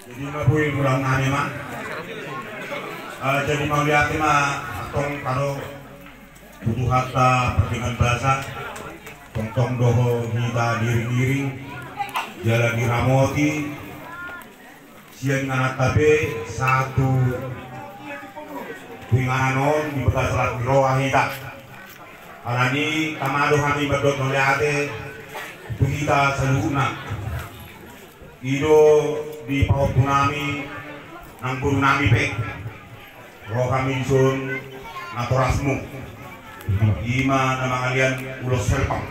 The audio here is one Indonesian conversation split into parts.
Jadi mabui bulan nani mah. Jadi mau lihat mah atong karo butuh harta pertingan bahasa tong doho hita diring-diring jalan diramoti siang anak tabe satu pinganon di bekas selat roa hita alani tamado kami berdot meliate kita seluruhnya ido di pawat punami nang guru nami pe roh kami sun naturasmu ima nama kalian ulos serpang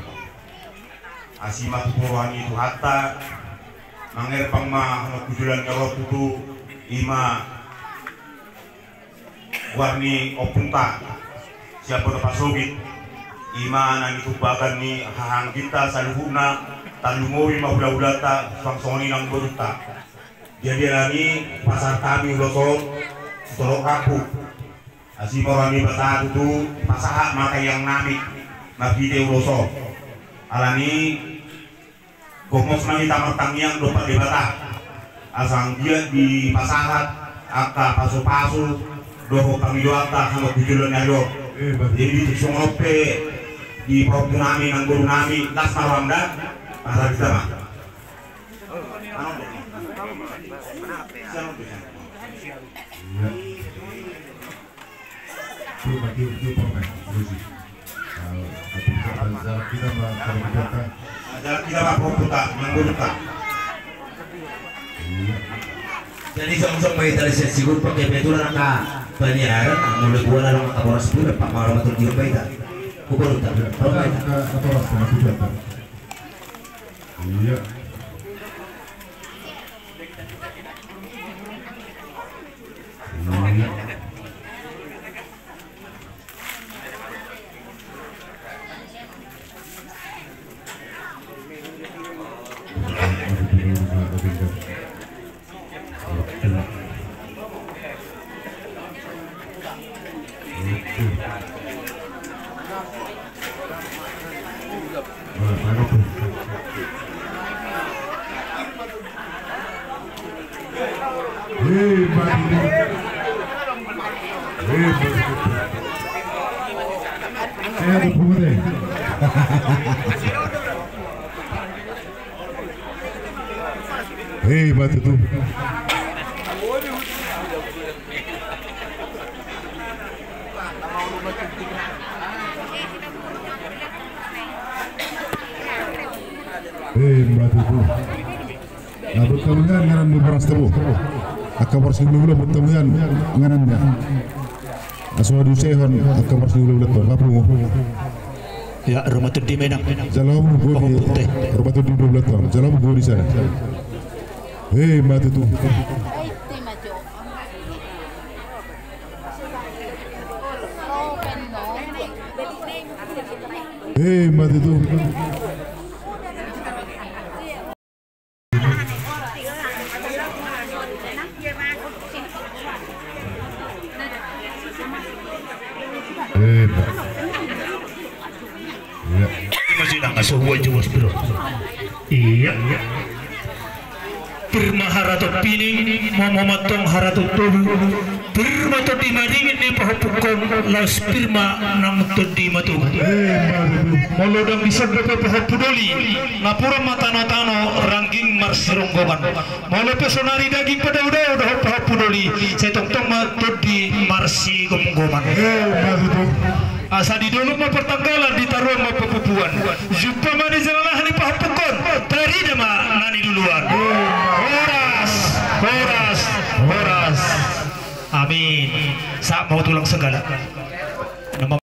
asima tupuruhani itu hatta mangerpang ma hano kujulan karo tutu ima warni opunta siapa dapat sobit ima nang itu bagan ni hahang kita saluhuna talungowi mahula-hulata sangsoni nang beruta jadi lagi pasar kami ulosong tolong aku asima rami bata tutu pasahat maka yang nami mabide uloso alani gomos nami tamar tangyang dopat di bata asang dia di pasahat aka pasu-pasu doho kami doata hama kujulan nado jadi di sungope di pawat nami nang guru nami las maramda pasar kita mah jadi sama-sama may talisya siguro pag epetura na banyaran ang mulai buwan na lang kaporas po na pangaramatong di ba ita kukulong tabi kaporas na matutata iya hebat itu. Hebat itu. Nah, bertemuan ngaran beras tebu. Akabar sing dulu bertemuan ngarannya. Aswadu sehon akabar sing dulu leton kapungu. ya rumah tuh di Medan Jalan gue di rumah tuh di Dobleton. Jalan gue di sana. Hebat itu. Hebat itu. Hebat. Ya. masih nggak sebuah jelas bro. Iya. Permaharato pining momomatong harato tohu permato di maringin ni pahapukon las pirma nang todi matu molodang bisa bepe pahapudoli ngapura matano-tano rangging marsironggoman molo pesonari daging pada udah pahapudoli saya tong matodi marsi gomgoman asa di dulu mah pertanggalan ditaruh mah pepupuan jumpa mani jalalah ni pahapukon dari dama nani duluan horas amin sak mau tulang segala